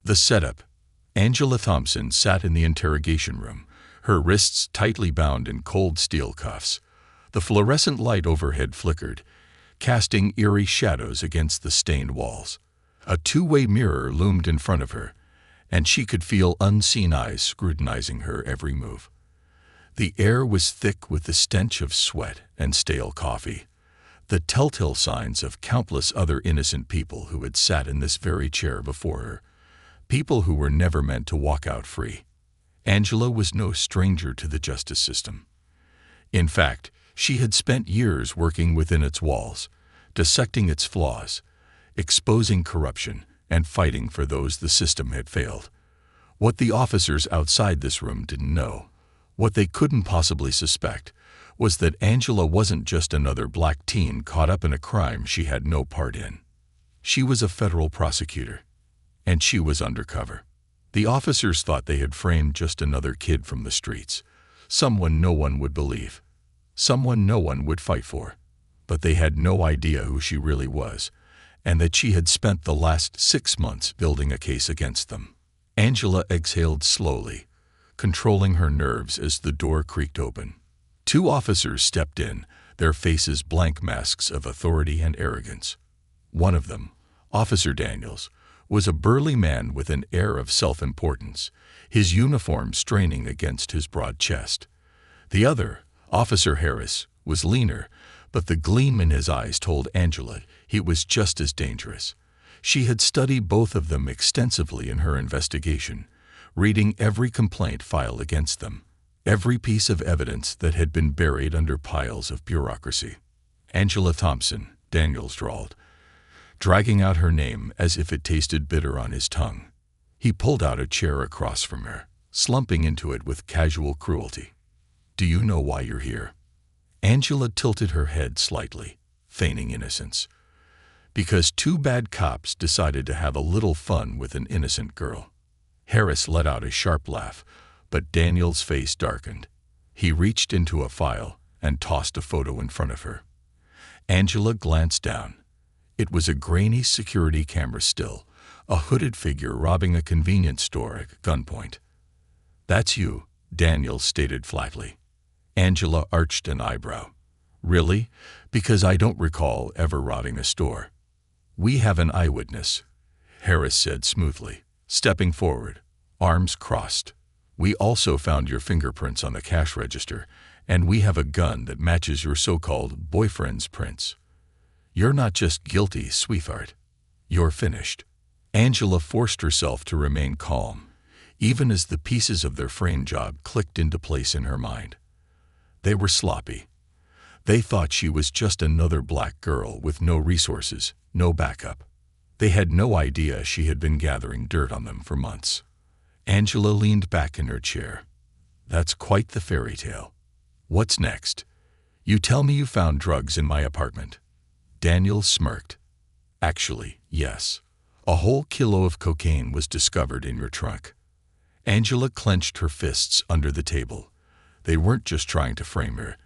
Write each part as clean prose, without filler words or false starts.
The setup. Angela Thompson sat in the interrogation room, her wrists tightly bound in cold steel cuffs. The fluorescent light overhead flickered, casting eerie shadows against the stained walls. A two-way mirror loomed in front of her, and she could feel unseen eyes scrutinizing her every move. The air was thick with the stench of sweat and stale coffee, the telltale signs of countless other innocent people who had sat in this very chair before her, people who were never meant to walk out free. Angela was no stranger to the justice system. In fact, she had spent years working within its walls, dissecting its flaws, exposing corruption, and fighting for those the system had failed. What the officers outside this room didn't know, what they couldn't possibly suspect, was that Angela wasn't just another black teen caught up in a crime she had no part in. She was a federal prosecutor, and she was undercover. The officers thought they had framed just another kid from the streets, someone no one would believe, someone no one would fight for. But they had no idea who she really was, and that she had spent the last 6 months building a case against them. Angela exhaled slowly, controlling her nerves as the door creaked open. 2 officers stepped in, their faces blank masks of authority and arrogance. One of them, Officer Daniels, was a burly man with an air of self-importance, his uniform straining against his broad chest. The other, Officer Harris, was leaner, but the gleam in his eyes told Angela he was just as dangerous. She had studied both of them extensively in her investigation, reading every complaint filed against them, every piece of evidence that had been buried under piles of bureaucracy. Angela Thompson, Daniels drawled, dragging out her name as if it tasted bitter on his tongue. He pulled out a chair across from her, slumping into it with casual cruelty. "Do you know why you're here?" Angela tilted her head slightly, feigning innocence. "Because 2 bad cops decided to have a little fun with an innocent girl." Harris let out a sharp laugh, but Daniel's face darkened. He reached into a file and tossed a photo in front of her. Angela glanced down. It was a grainy security camera still, a hooded figure robbing a convenience store at gunpoint. "That's you," Daniel stated flatly. Angela arched an eyebrow. "Really? Because I don't recall ever robbing a store." "We have an eyewitness," Harris said smoothly, stepping forward, arms crossed. "We also found your fingerprints on the cash register, and we have a gun that matches your so-called boyfriend's prints. You're not just guilty, sweetheart. You're finished." Angela forced herself to remain calm, even as the pieces of their frame job clicked into place in her mind. They were sloppy. They thought she was just another black girl with no resources, no backup. They had no idea she had been gathering dirt on them for months. Angela leaned back in her chair. "That's quite the fairy tale. What's next? You tell me you found drugs in my apartment." Daniel smirked. "Actually, yes. A whole kilo of cocaine was discovered in your trunk." Angela clenched her fists under the table. They weren't just trying to frame her.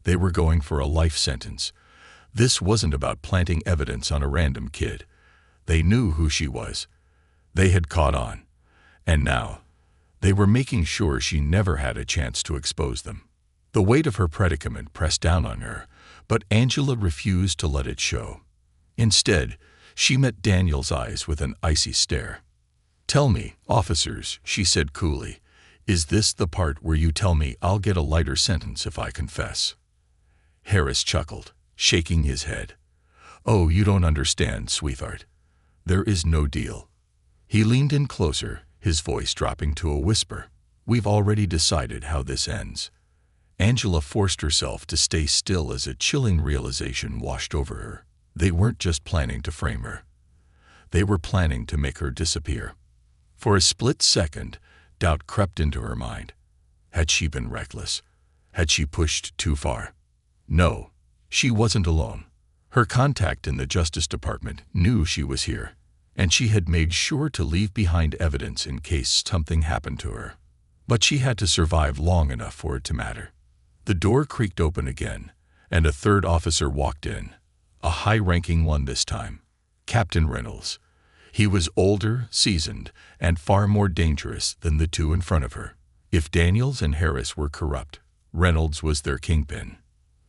They were going for a life sentence. This wasn't about planting evidence on a random kid. They knew who she was. They had caught on. And now, they were making sure she never had a chance to expose them. The weight of her predicament pressed down on her, but Angela refused to let it show. Instead, she met Daniel's eyes with an icy stare. "Tell me, officers," she said coolly, "is this the part where you tell me I'll get a lighter sentence if I confess?" Harris chuckled, shaking his head. "Oh, you don't understand, sweetheart. There is no deal." He leaned in closer, his voice dropping to a whisper. "We've already decided how this ends." Angela forced herself to stay still as a chilling realization washed over her. They weren't just planning to frame her. They were planning to make her disappear. For a split second, doubt crept into her mind. Had she been reckless? Had she pushed too far? No, she wasn't alone. Her contact in the Justice Department knew she was here, and she had made sure to leave behind evidence in case something happened to her. But she had to survive long enough for it to matter. The door creaked open again, and a third officer walked in, a high-ranking one this time, Captain Reynolds. He was older, seasoned, and far more dangerous than the two in front of her. If Daniels and Harris were corrupt, Reynolds was their kingpin.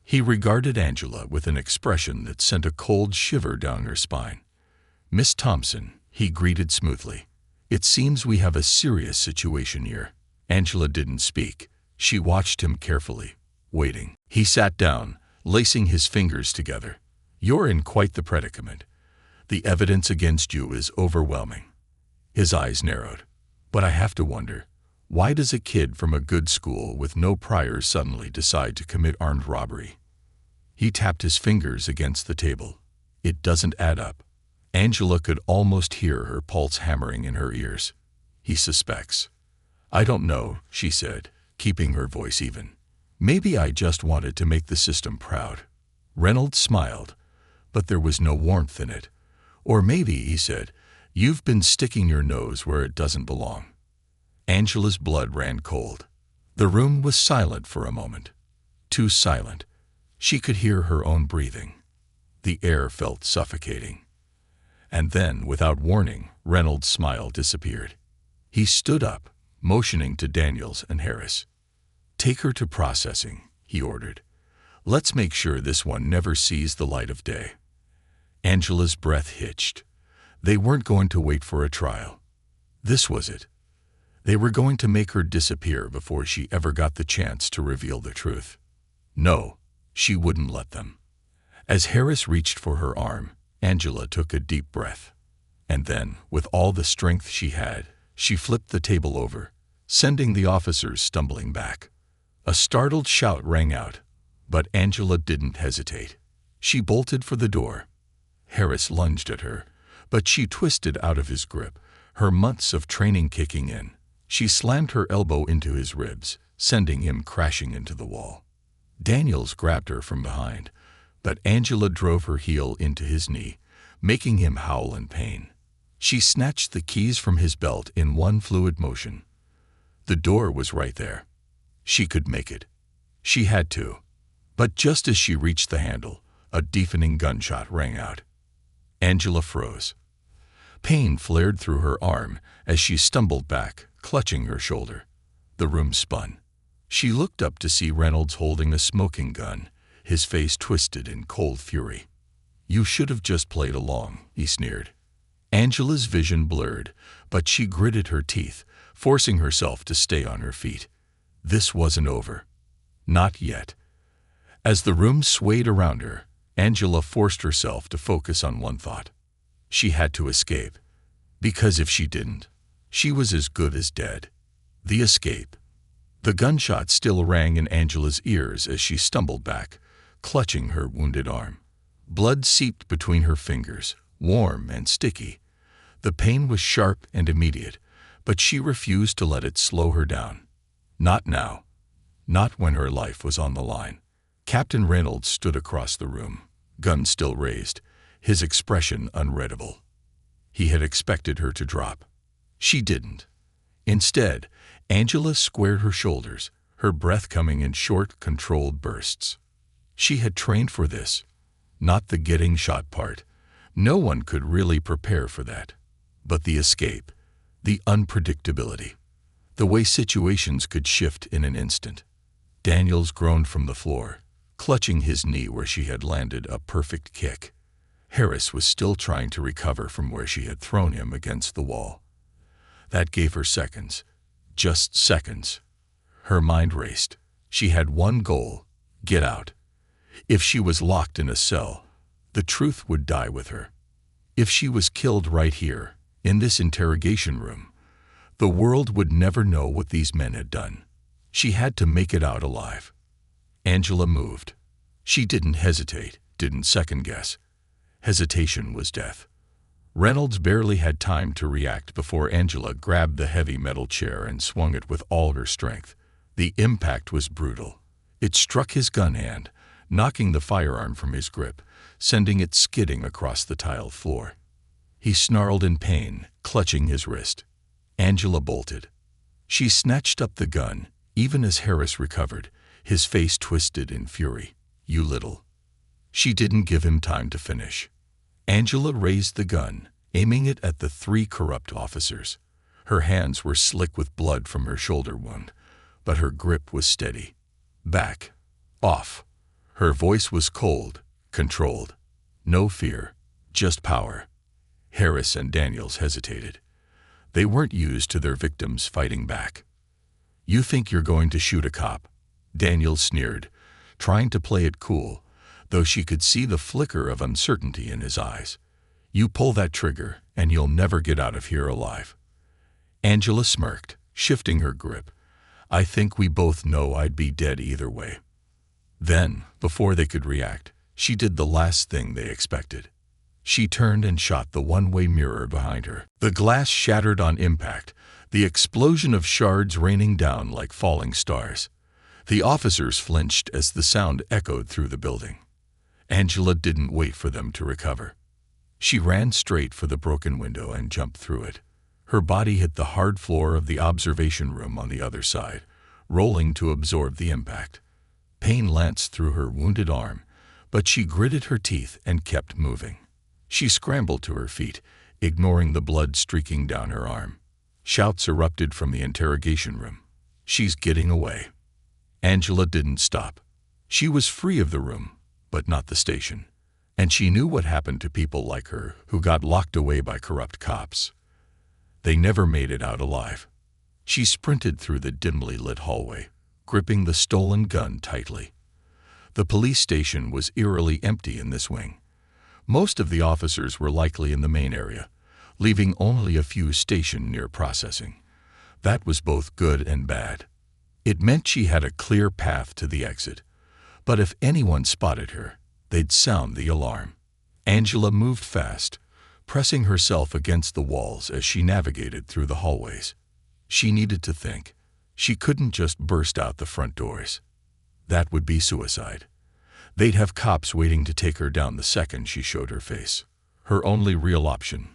He regarded Angela with an expression that sent a cold shiver down her spine. "Miss Thompson," he greeted smoothly. "It seems we have a serious situation here." Angela didn't speak. She watched him carefully, waiting. He sat down, lacing his fingers together. "You're in quite the predicament. The evidence against you is overwhelming." His eyes narrowed. "But I have to wonder, why does a kid from a good school with no priors suddenly decide to commit armed robbery?" He tapped his fingers against the table. "It doesn't add up." Angela could almost hear her pulse hammering in her ears. "He suspects." "I don't know," she said, keeping her voice even. "Maybe I just wanted to make the system proud." Reynolds smiled, but there was no warmth in it. "Or maybe," he said, "you've been sticking your nose where it doesn't belong." Angela's blood ran cold. The room was silent for a moment. Too silent. She could hear her own breathing. The air felt suffocating. And then, without warning, Reynolds' smile disappeared. He stood up, motioning to Daniels and Harris. "Take her to processing," he ordered. "Let's make sure this one never sees the light of day." Angela's breath hitched. They weren't going to wait for a trial. This was it. They were going to make her disappear before she ever got the chance to reveal the truth. No, she wouldn't let them. As Harris reached for her arm, Angela took a deep breath. And then, with all the strength she had, she flipped the table over, sending the officers stumbling back. A startled shout rang out, but Angela didn't hesitate. She bolted for the door. Harris lunged at her, but she twisted out of his grip, her months of training kicking in. She slammed her elbow into his ribs, sending him crashing into the wall. Daniels grabbed her from behind, but Angela drove her heel into his knee, making him howl in pain. She snatched the keys from his belt in one fluid motion. The door was right there. She could make it. She had to. But just as she reached the handle, a deafening gunshot rang out. Angela froze. Pain flared through her arm as she stumbled back, clutching her shoulder. The room spun. She looked up to see Reynolds holding a smoking gun, his face twisted in cold fury. "You should have just played along," he sneered. Angela's vision blurred, but she gritted her teeth, forcing herself to stay on her feet. This wasn't over. Not yet. As the room swayed around her, Angela forced herself to focus on one thought. She had to escape. Because if she didn't, she was as good as dead. The escape. The gunshot still rang in Angela's ears as she stumbled back, clutching her wounded arm. Blood seeped between her fingers, warm and sticky. The pain was sharp and immediate, but she refused to let it slow her down. Not now. Not when her life was on the line. Captain Reynolds stood across the room, gun still raised, his expression unreadable. He had expected her to drop. She didn't. Instead, Angela squared her shoulders, her breath coming in short, controlled bursts. She had trained for this, not the getting shot part. No one could really prepare for that. But the escape, the unpredictability, the way situations could shift in an instant. Daniels groaned from the floor, clutching his knee where she had landed a perfect kick. Harris was still trying to recover from where she had thrown him against the wall. That gave her seconds. Just seconds. Her mind raced. She had one goal: get out. If she was locked in a cell, the truth would die with her. If she was killed right here, in this interrogation room, the world would never know what these men had done. She had to make it out alive. Angela moved. She didn't hesitate, didn't second-guess. Hesitation was death. Reynolds barely had time to react before Angela grabbed the heavy metal chair and swung it with all her strength. The impact was brutal. It struck his gun hand, knocking the firearm from his grip, sending it skidding across the tiled floor. He snarled in pain, clutching his wrist. Angela bolted. She snatched up the gun, even as Harris recovered, his face twisted in fury. "You little." She didn't give him time to finish. Angela raised the gun, aiming it at the three corrupt officers. Her hands were slick with blood from her shoulder wound, but her grip was steady. Back. Off. Her voice was cold, controlled. No fear, just power. Harris and Daniels hesitated. They weren't used to their victims fighting back. "You think you're going to shoot a cop?" Daniels sneered, trying to play it cool, though she could see the flicker of uncertainty in his eyes. "You pull that trigger, and you'll never get out of here alive." Angela smirked, shifting her grip. "I think we both know I'd be dead either way." Then, before they could react, she did the last thing they expected. She turned and shot the one-way mirror behind her. The glass shattered on impact, the explosion of shards raining down like falling stars. The officers flinched as the sound echoed through the building. Angela didn't wait for them to recover. She ran straight for the broken window and jumped through it. Her body hit the hard floor of the observation room on the other side, rolling to absorb the impact. Pain lanced through her wounded arm, but she gritted her teeth and kept moving. She scrambled to her feet, ignoring the blood streaking down her arm. Shouts erupted from the interrogation room. "She's getting away." Angela didn't stop. She was free of the room, but not the station. And she knew what happened to people like her who got locked away by corrupt cops. They never made it out alive. She sprinted through the dimly lit hallway, gripping the stolen gun tightly. The police station was eerily empty in this wing. Most of the officers were likely in the main area, leaving only a few stationed near processing. That was both good and bad. It meant she had a clear path to the exit. But if anyone spotted her, they'd sound the alarm. Angela moved fast, pressing herself against the walls as she navigated through the hallways. She needed to think. She couldn't just burst out the front doors. That would be suicide. They'd have cops waiting to take her down the second she showed her face. Her only real option,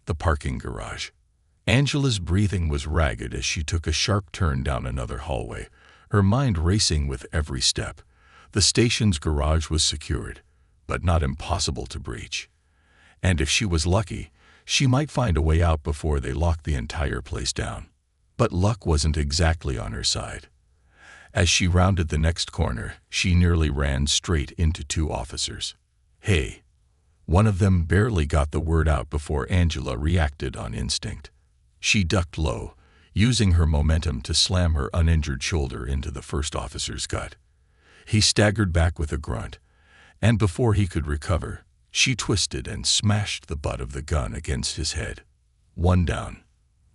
the parking garage. Angela's breathing was ragged as she took a sharp turn down another hallway, her mind racing with every step. The station's garage was secured, but not impossible to breach. And if she was lucky, she might find a way out before they locked the entire place down. But luck wasn't exactly on her side. As she rounded the next corner, she nearly ran straight into two officers. "Hey!" One of them barely got the word out before Angela reacted on instinct. She ducked low, using her momentum to slam her uninjured shoulder into the first officer's gut. He staggered back with a grunt, and before he could recover, she twisted and smashed the butt of the gun against his head. One down.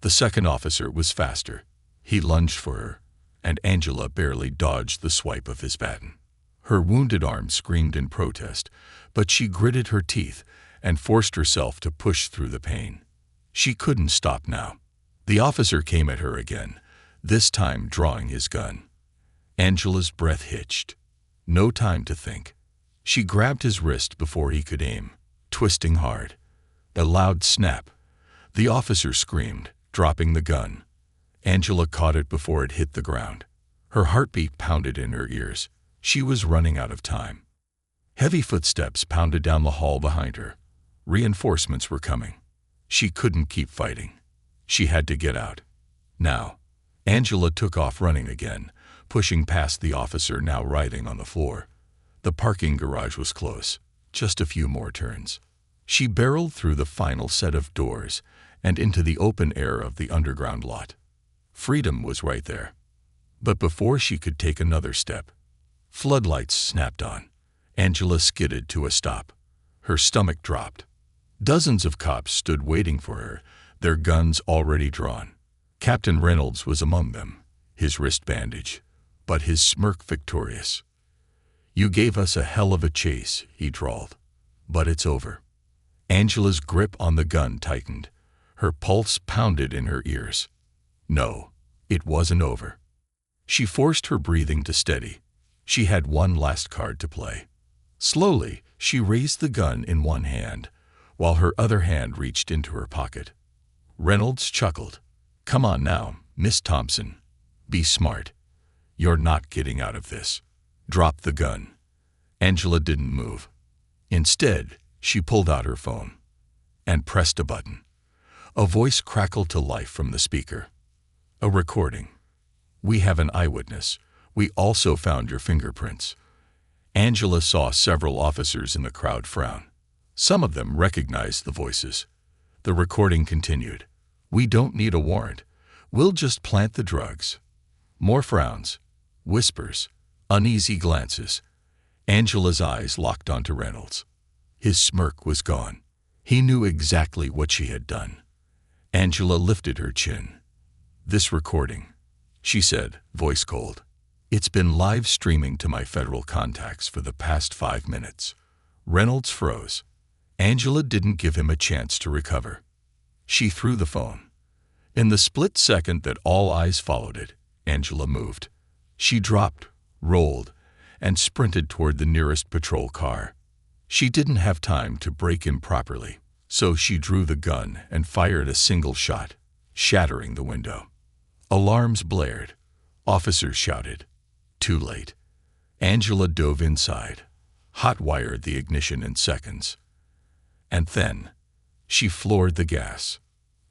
The second officer was faster. He lunged for her, and Angela barely dodged the swipe of his baton. Her wounded arm screamed in protest, but she gritted her teeth and forced herself to push through the pain. She couldn't stop now. The officer came at her again, this time drawing his gun. Angela's breath hitched. No time to think. She grabbed his wrist before he could aim, twisting hard. A loud snap. The officer screamed, dropping the gun. Angela caught it before it hit the ground. Her heartbeat pounded in her ears. She was running out of time. Heavy footsteps pounded down the hall behind her. Reinforcements were coming. She couldn't keep fighting. She had to get out. Now. Angela took off running again, pushing past the officer now writhing on the floor. The parking garage was close, just a few more turns. She barreled through the final set of doors and into the open air of the underground lot. Freedom was right there. But before she could take another step, floodlights snapped on. Angela skidded to a stop. Her stomach dropped. Dozens of cops stood waiting for her, their guns already drawn. Captain Reynolds was among them, his wrist bandaged, but his smirk victorious. "You gave us a hell of a chase," he drawled, "but it's over." Angela's grip on the gun tightened. Her pulse pounded in her ears. No, it wasn't over. She forced her breathing to steady. She had one last card to play. Slowly, she raised the gun in one hand, while her other hand reached into her pocket. Reynolds chuckled. "Come on now, Miss Thompson. Be smart. You're not getting out of this. Drop the gun." Angela didn't move. Instead, she pulled out her phone. and pressed a button. A voice crackled to life from the speaker. A recording. "We have an eyewitness. We also found your fingerprints." Angela saw several officers in the crowd frown. Some of them recognized the voices. The recording continued. "We don't need a warrant. We'll just plant the drugs." More frowns, whispers, uneasy glances. Angela's eyes locked onto Reynolds. His smirk was gone. He knew exactly what she had done. Angela lifted her chin. "This recording," she said, voice cold. "It's been live streaming to my federal contacts for the past 5 minutes." Reynolds froze. Angela didn't give him a chance to recover. She threw the phone. In the split second that all eyes followed it, Angela moved. She dropped, rolled, and sprinted toward the nearest patrol car. She didn't have time to break in properly, so she drew the gun and fired a single shot, shattering the window. Alarms blared. Officers shouted. Too late. Angela dove inside, hot-wired the ignition in seconds. And then, she floored the gas.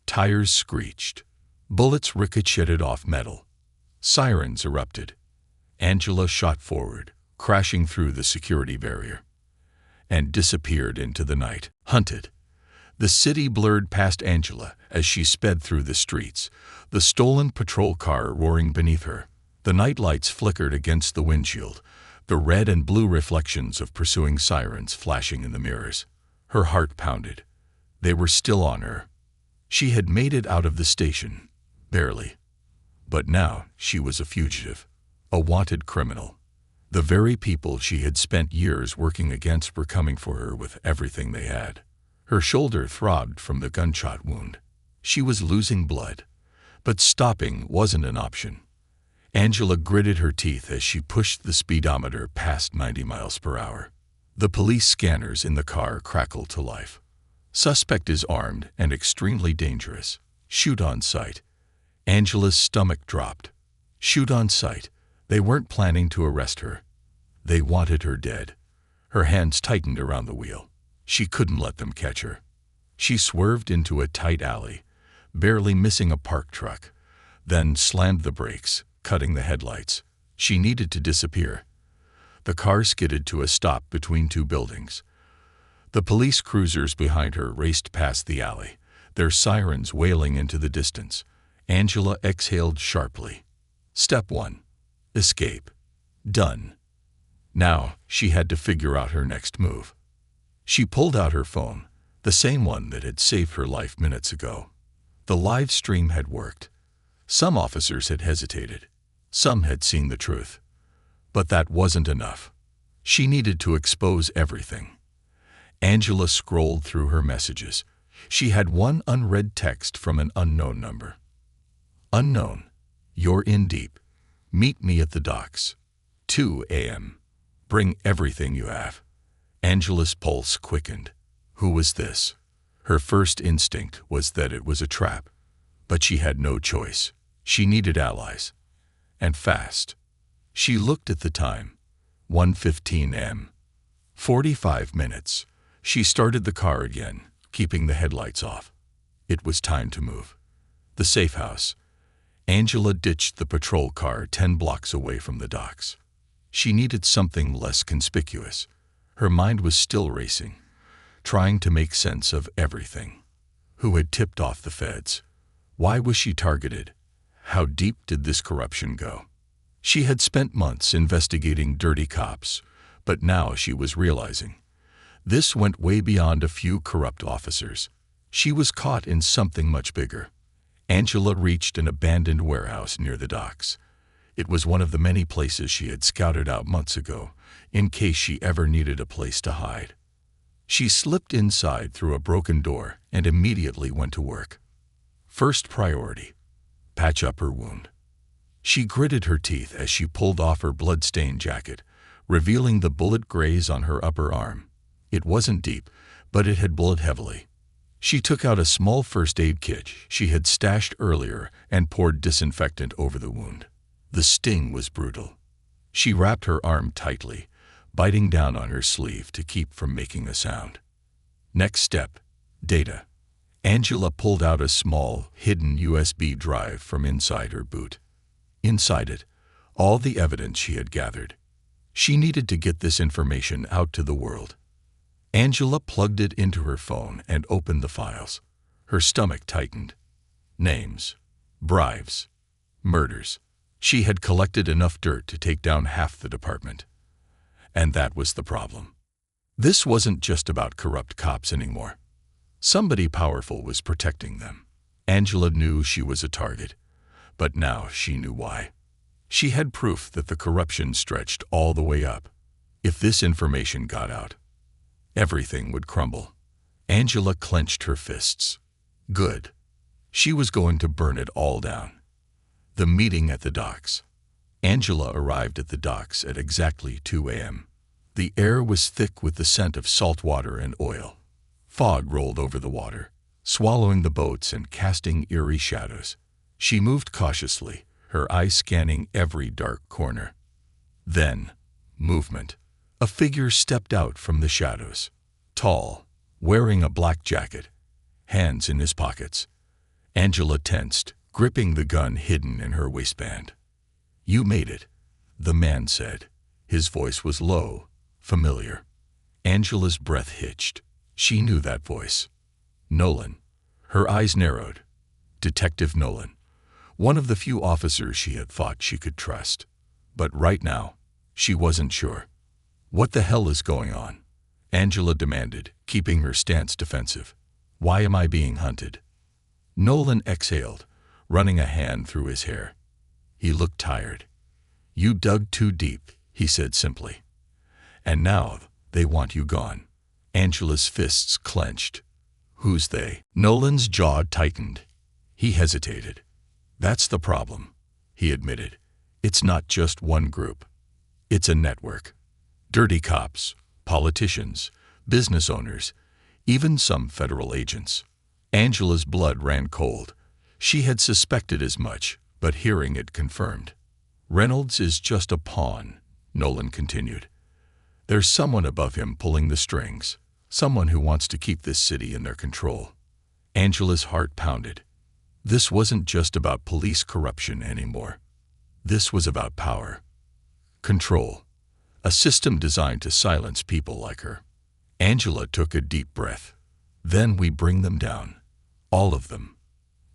Tires screeched. Bullets ricocheted off metal. Sirens erupted. Angela shot forward, crashing through the security barrier, and disappeared into the night. Hunted. The city blurred past Angela as she sped through the streets, the stolen patrol car roaring beneath her. The night lights flickered against the windshield, the red and blue reflections of pursuing sirens flashing in the mirrors. Her heart pounded. They were still on her. She had made it out of the station, barely. But now she was a fugitive, a wanted criminal. The very people she had spent years working against were coming for her with everything they had. Her shoulder throbbed from the gunshot wound. She was losing blood, but stopping wasn't an option. Angela gritted her teeth as she pushed the speedometer past 90 miles per hour. The police scanners in the car crackled to life. "Suspect is armed and extremely dangerous. Shoot on sight." Angela's stomach dropped. Shoot on sight. They weren't planning to arrest her. They wanted her dead. Her hands tightened around the wheel. She couldn't let them catch her. She swerved into a tight alley, barely missing a parked truck, then slammed the brakes, cutting the headlights. She needed to disappear. The car skidded to a stop between two buildings. The police cruisers behind her raced past the alley, their sirens wailing into the distance. Angela exhaled sharply. Step 1. Escape. Done. Now she had to figure out her next move. She pulled out her phone, the same one that had saved her life minutes ago. The live stream had worked. Some officers had hesitated. Some had seen the truth. But that wasn't enough. She needed to expose everything. Angela scrolled through her messages. She had one unread text from an unknown number. Unknown. You're in deep. Meet me at the docks. 2 a.m. Bring everything you have. Angela's pulse quickened. Who was this? Her first instinct was that it was a trap. But she had no choice. She needed allies. And fast. She looked at the time. 1:15 a.m. 45 minutes. She started the car again, keeping the headlights off. It was time to move. The safe house. Angela ditched the patrol car 10 blocks away from the docks. She needed something less conspicuous. Her mind was still racing, trying to make sense of everything. Who had tipped off the feds? Why was she targeted? How deep did this corruption go? She had spent months investigating dirty cops, but now she was realizing this went way beyond a few corrupt officers. She was caught in something much bigger. Angela reached an abandoned warehouse near the docks. It was one of the many places she had scouted out months ago, in case she ever needed a place to hide. She slipped inside through a broken door and immediately went to work. First priority, patch up her wound. She gritted her teeth as she pulled off her blood-stained jacket, revealing the bullet graze on her upper arm. It wasn't deep, but it had bled heavily. She took out a small first aid kit she had stashed earlier and poured disinfectant over the wound. The sting was brutal. She wrapped her arm tightly, biting down on her sleeve to keep from making a sound. Next step, Data. Angela pulled out a small, hidden USB drive from inside her boot. Inside it, all the evidence she had gathered. She needed to get this information out to the world. Angela plugged it into her phone and opened the files. Her stomach tightened. Names, bribes, murders. She had collected enough dirt to take down half the department. And that was the problem. This wasn't just about corrupt cops anymore. Somebody powerful was protecting them. Angela knew she was a target, but now she knew why. She had proof that the corruption stretched all the way up. If this information got out, everything would crumble. Angela clenched her fists. Good. She was going to burn it all down. The meeting at the docks. Angela arrived at the docks at exactly 2 a.m. The air was thick with the scent of salt water and oil. Fog rolled over the water, swallowing the boats and casting eerie shadows. She moved cautiously, her eyes scanning every dark corner. Then, movement. A figure stepped out from the shadows. Tall, wearing a black jacket, hands in his pockets. Angela tensed, gripping the gun hidden in her waistband. "You made it," the man said. His voice was low, familiar. Angela's breath hitched. She knew that voice. Nolan. Her eyes narrowed. Detective Nolan. One of the few officers she had thought she could trust. But right now, she wasn't sure. "What the hell is going on?" Angela demanded, keeping her stance defensive. "Why am I being hunted?" Nolan exhaled, running a hand through his hair. He looked tired. "You dug too deep," he said simply. "And now they want you gone." Angela's fists clenched. "Who's they?" Nolan's jaw tightened. He hesitated. "That's the problem," he admitted. "It's not just one group. It's a network. Dirty cops, politicians, business owners, even some federal agents." Angela's blood ran cold. She had suspected as much, but hearing it confirmed. "Reynolds is just a pawn," Nolan continued. "There's someone above him pulling the strings, someone who wants to keep this city in their control." Angela's heart pounded. This wasn't just about police corruption anymore. This was about power. Control. A system designed to silence people like her. Angela took a deep breath. "Then we bring them down. All of them."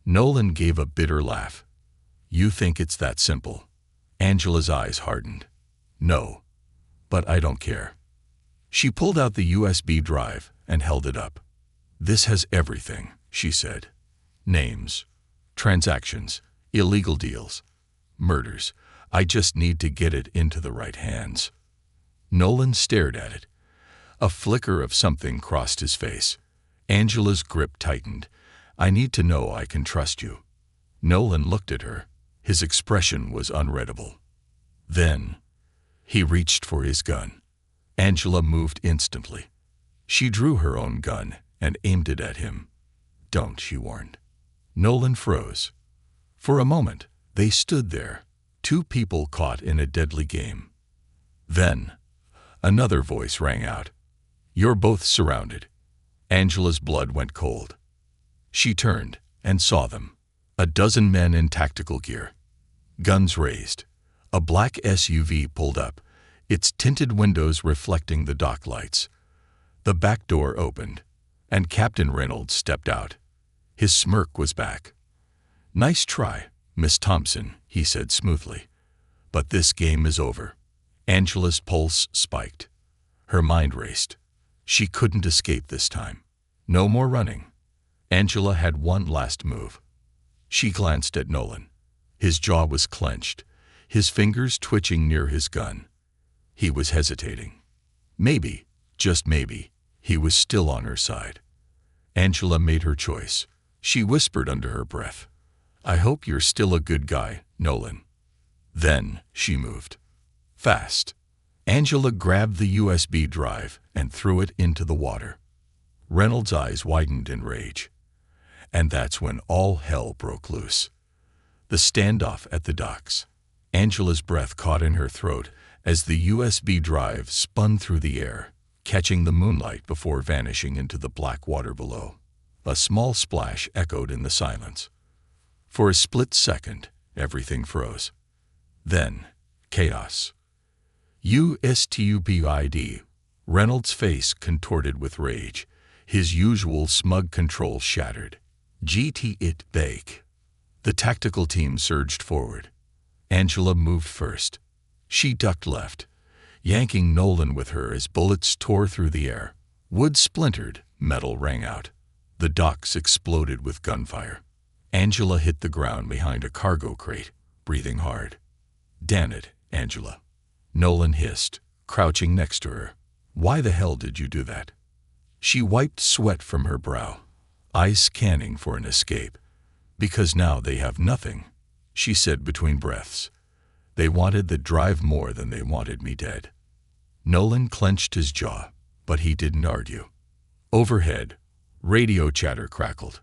Nolan gave a bitter laugh. "You think it's that simple?" Angela's eyes hardened. "No. But I don't care." She pulled out the USB drive and held it up. "This has everything," she said. "Names, transactions, illegal deals, murders. I just need to get it into the right hands." Nolan stared at it. A flicker of something crossed his face. Angela's grip tightened. "I need to know I can trust you." Nolan looked at her. His expression was unreadable. Then, he reached for his gun. Angela moved instantly. She drew her own gun and aimed it at him. "Don't," she warned. Nolan froze. For a moment, they stood there, two people caught in a deadly game. Then, another voice rang out. "You're both surrounded." Angela's blood went cold. She turned and saw them. A dozen men in tactical gear. Guns raised. A black SUV pulled up, its tinted windows reflecting the dock lights. The back door opened, and Captain Reynolds stepped out. His smirk was back. "Nice try, Miss Thompson," he said smoothly. "But this game is over." Angela's pulse spiked. Her mind raced. She couldn't escape this time. No more running. Angela had one last move. She glanced at Nolan. His jaw was clenched, his fingers twitching near his gun. He was hesitating. Maybe, just maybe, he was still on her side. Angela made her choice. She whispered under her breath, "I hope you're still a good guy, Nolan." Then she moved. Fast. Angela grabbed the USB drive and threw it into the water. Reynolds' eyes widened in rage. And that's when all hell broke loose. The standoff at the docks. Angela's breath caught in her throat as the USB drive spun through the air, catching the moonlight before vanishing into the black water below. A small splash echoed in the silence. For a split second, everything froze. Then, chaos. USTUPID. Reynolds' face contorted with rage. His usual smug control shattered. GT it bake. The tactical team surged forward. Angela moved first. She ducked left, yanking Nolan with her as bullets tore through the air. Wood splintered, metal rang out. The docks exploded with gunfire. Angela hit the ground behind a cargo crate, breathing hard. "Damn it, Angela," Nolan hissed, crouching next to her. "Why the hell did you do that?" She wiped sweat from her brow, eyes scanning for an escape. "Because now they have nothing," she said between breaths. "They wanted the drive more than they wanted me dead." Nolan clenched his jaw, but he didn't argue. Overhead, radio chatter crackled.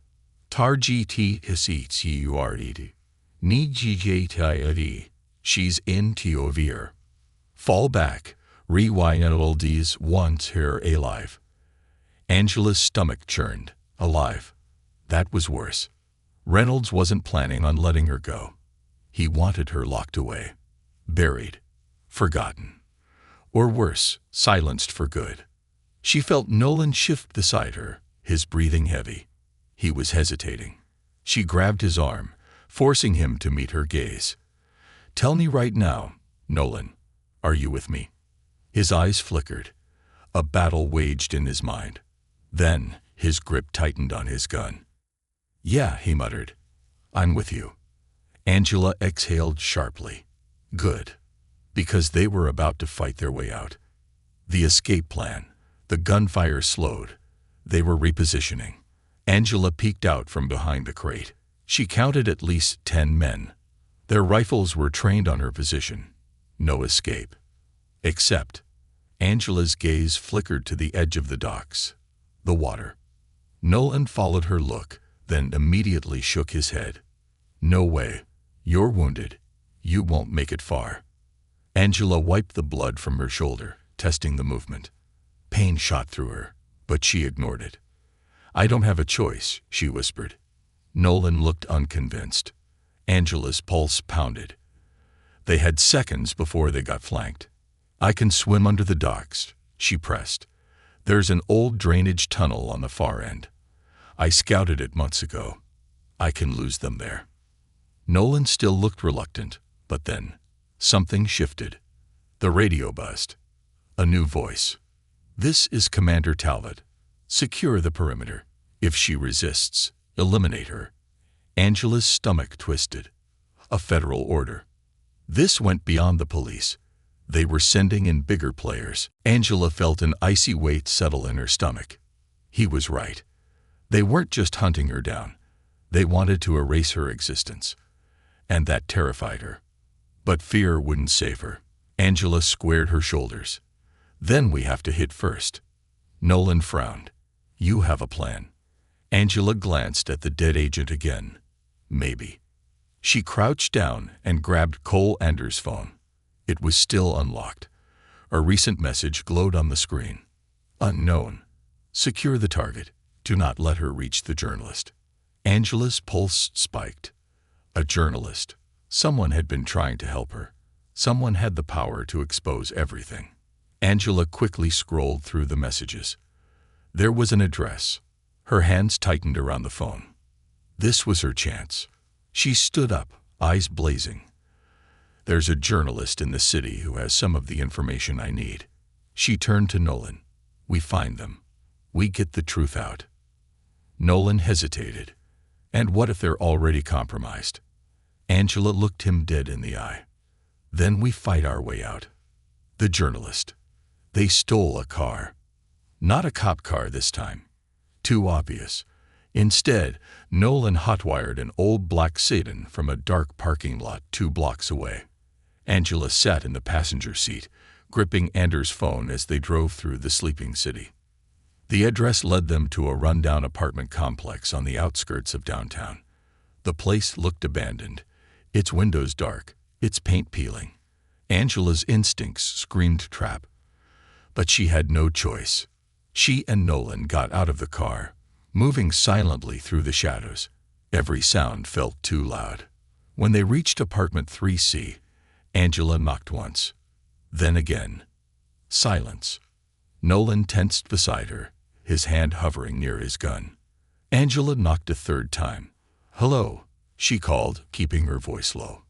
"Tar GT SECURED. Ni GJTID. She's in TOVR. Fall back. Rewinds wants her alive." Angela's stomach churned. Alive. That was worse. Reynolds wasn't planning on letting her go. He wanted her locked away. Buried. Forgotten. Or worse, silenced for good. She felt Nolan shift beside her, his breathing heavy. He was hesitating. She grabbed his arm, forcing him to meet her gaze. "Tell me right now, Nolan, are you with me?" His eyes flickered. A battle waged in his mind. Then his grip tightened on his gun. "Yeah," he muttered. "I'm with you." Angela exhaled sharply. Good. Because they were about to fight their way out. The escape plan. The gunfire slowed. They were repositioning. Angela peeked out from behind the crate. She counted at least 10 men. Their rifles were trained on her position. No escape. Except, Angela's gaze flickered to the edge of the docks. The water. Nolan followed her look, then immediately shook his head. "No way. You're wounded. You won't make it far." Angela wiped the blood from her shoulder, testing the movement. Pain shot through her, but she ignored it. "I don't have a choice," she whispered. Nolan looked unconvinced. Angela's pulse pounded. They had seconds before they got flanked. "I can swim under the docks," she pressed. "There's an old drainage tunnel on the far end. I scouted it months ago. I can lose them there." Nolan still looked reluctant, but then something shifted. The radio buzzed. A new voice. "This is Commander Talbot. Secure the perimeter. If she resists, eliminate her." Angela's stomach twisted. A federal order. This went beyond the police. They were sending in bigger players. Angela felt an icy weight settle in her stomach. He was right. They weren't just hunting her down. They wanted to erase her existence. And that terrified her. But fear wouldn't save her. Angela squared her shoulders. "Then we have to hit first." Nolan frowned. "You have a plan." Angela glanced at the dead agent again. Maybe. She crouched down and grabbed Cole Anders' phone. It was still unlocked. A recent message glowed on the screen. "Unknown. Secure the target. Do not let her reach the journalist." Angela's pulse spiked. A journalist. Someone had been trying to help her. Someone had the power to expose everything. Angela quickly scrolled through the messages. There was an address. Her hands tightened around the phone. This was her chance. She stood up, eyes blazing. "There's a journalist in the city who has some of the information I need." She turned to Nolan. "We find them. We get the truth out." Nolan hesitated. "And what if they're already compromised?" Angela looked him dead in the eye. "Then we fight our way out." The journalist. They stole a car. Not a cop car this time. Too obvious. Instead, Nolan hotwired an old black sedan from a dark parking lot 2 blocks away. Angela sat in the passenger seat, gripping Anders' phone as they drove through the sleeping city. The address led them to a rundown apartment complex on the outskirts of downtown. The place looked abandoned, its windows dark, its paint peeling. Angela's instincts screamed trap. But she had no choice. She and Nolan got out of the car, moving silently through the shadows. Every sound felt too loud. When they reached apartment 3C, Angela knocked once. Then again. Silence. Nolan tensed beside her, his hand hovering near his gun. Angela knocked a third time. "Hello," she called, keeping her voice low.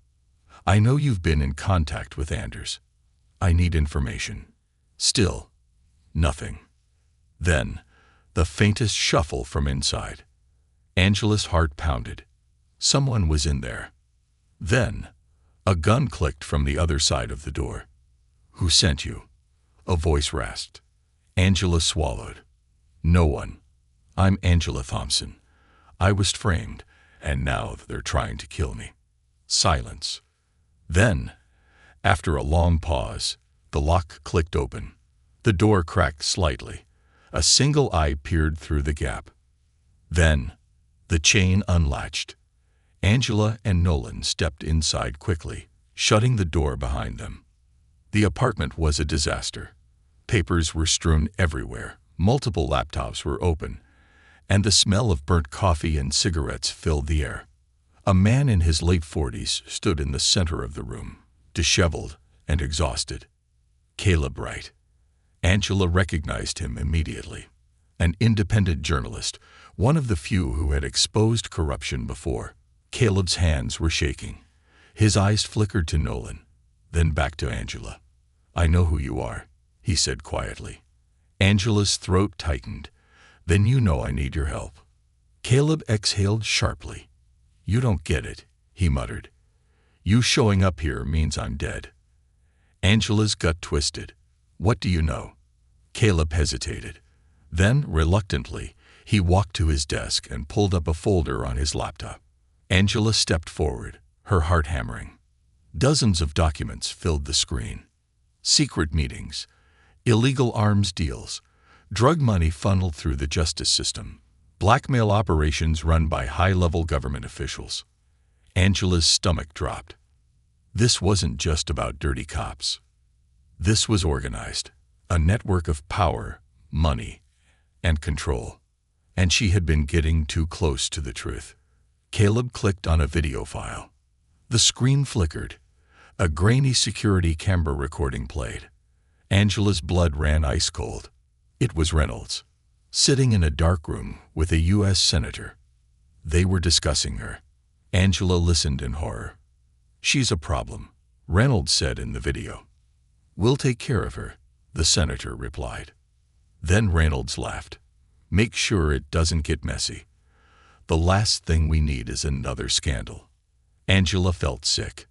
"I know you've been in contact with Anders. I need information." Still, nothing. Then, the faintest shuffle from inside. Angela's heart pounded. Someone was in there. Then, a gun clicked from the other side of the door. "Who sent you?" a voice rasped. Angela swallowed. "No one. I'm Angela Thompson. I was framed, and now they're trying to kill me." Silence. Then, after a long pause, the lock clicked open. The door cracked slightly. A single eye peered through the gap. Then, the chain unlatched. Angela and Nolan stepped inside quickly, shutting the door behind them. The apartment was a disaster. Papers were strewn everywhere, multiple laptops were open, and the smell of burnt coffee and cigarettes filled the air. A man in his late 40s stood in the center of the room, disheveled and exhausted. Caleb Wright. Angela recognized him immediately. An independent journalist, one of the few who had exposed corruption before. Caleb's hands were shaking. His eyes flickered to Nolan, then back to Angela. "I know who you are," he said quietly. Angela's throat tightened. "Then you know I need your help." Caleb exhaled sharply. "You don't get it," he muttered. "You showing up here means I'm dead." Angela's gut twisted. "What do you know?" Caleb hesitated. Then, reluctantly, he walked to his desk and pulled up a folder on his laptop. Angela stepped forward, her heart hammering. Dozens of documents filled the screen. Secret meetings, illegal arms deals, drug money funneled through the justice system, blackmail operations run by high-level government officials. Angela's stomach dropped. This wasn't just about dirty cops. This was organized, a network of power, money, and control. And she had been getting too close to the truth. Caleb clicked on a video file. The screen flickered. A grainy security camera recording played. Angela's blood ran ice cold. It was Reynolds, sitting in a dark room with a U.S. senator. They were discussing her. Angela listened in horror. "She's a problem," Reynolds said in the video. "We'll take care of her," the senator replied. Then Reynolds laughed. "Make sure it doesn't get messy. The last thing we need is another scandal." Angela felt sick.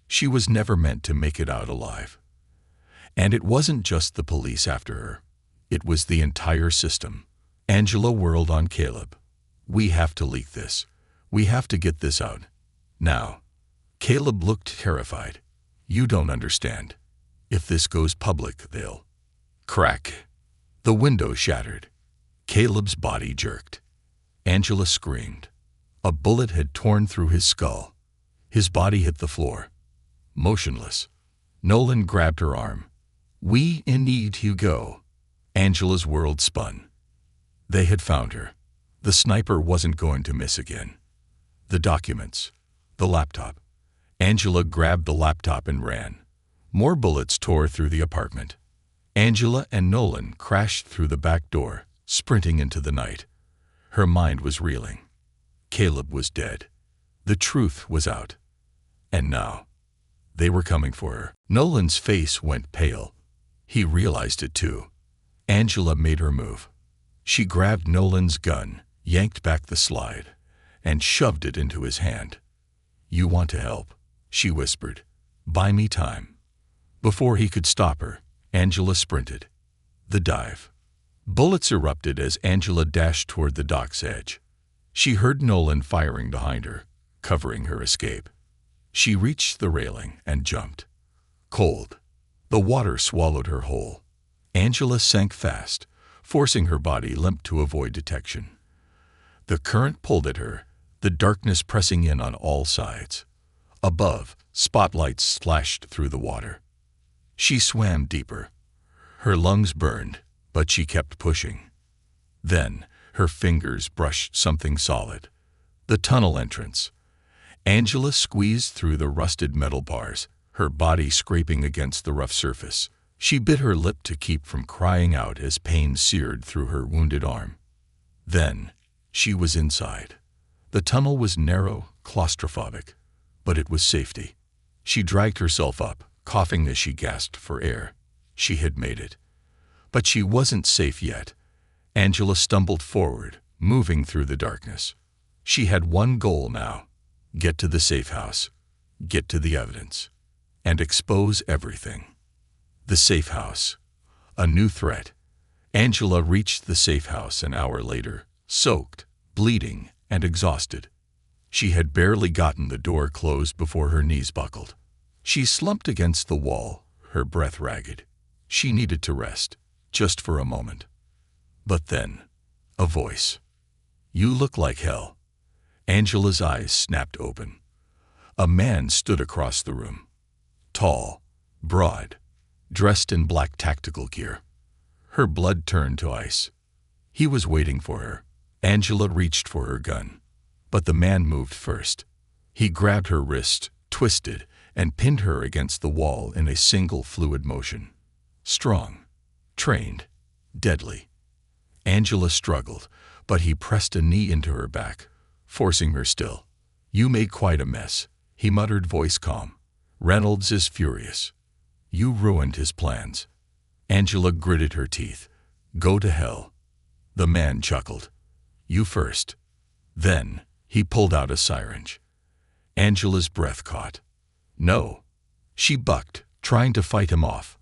She was never meant to make it out alive. And it wasn't just the police after her. It was the entire system. Angela whirled on Caleb. "We have to leak this. We have to get this out. Now." Caleb looked terrified. "You don't understand. If this goes public, they'll..." Crack. The window shattered. Caleb's body jerked. Angela screamed. A bullet had torn through his skull. His body hit the floor. Motionless. Nolan grabbed her arm. "We need to go." Angela's world spun. They had found her. The sniper wasn't going to miss again. The documents. The laptop. Angela grabbed the laptop and ran. More bullets tore through the apartment. Angela and Nolan crashed through the back door, sprinting into the night. Her mind was reeling. Caleb was dead. The truth was out. And now, they were coming for her. Nolan's face went pale. He realized it too. Angela made her move. She grabbed Nolan's gun, yanked back the slide, and shoved it into his hand. "You want to help," she whispered. "Buy me time." Before he could stop her, Angela sprinted. The dive. Bullets erupted as Angela dashed toward the dock's edge. She heard Nolan firing behind her, covering her escape. She reached the railing and jumped. Cold. The water swallowed her whole. Angela sank fast, forcing her body limp to avoid detection. The current pulled at her, the darkness pressing in on all sides. Above, spotlights splashed through the water. She swam deeper. Her lungs burned, but she kept pushing. Then, Her fingers brushed something solid. The tunnel entrance. Angela squeezed through the rusted metal bars, her body scraping against the rough surface. She bit her lip to keep from crying out as pain seared through her wounded arm. Then, she was inside. The tunnel was narrow, claustrophobic, but it was safety. She dragged herself up, coughing as she gasped for air. She had made it. But she wasn't safe yet. Angela stumbled forward, moving through the darkness. She had one goal now: get to the safe house, get to the evidence, and expose everything. The safe house. A new threat. Angela reached the safe house an hour later, soaked, bleeding, and exhausted. She had barely gotten the door closed before her knees buckled. She slumped against the wall, her breath ragged. She needed to rest, just for a moment. But then, a voice. "You look like hell." Angela's eyes snapped open. A man stood across the room. Tall, broad, dressed in black tactical gear. Her blood turned to ice. He was waiting for her. Angela reached for her gun. But the man moved first. He grabbed her wrist, twisted, and pinned her against the wall in a single fluid motion. Strong, trained, deadly. Angela struggled, but he pressed a knee into her back, forcing her still. "You made quite a mess," he muttered, voice calm. "Reynolds is furious. You ruined his plans." Angela gritted her teeth. "Go to hell." The man chuckled. "You first." Then, he pulled out a syringe. Angela's breath caught. "No." She bucked, trying to fight him off.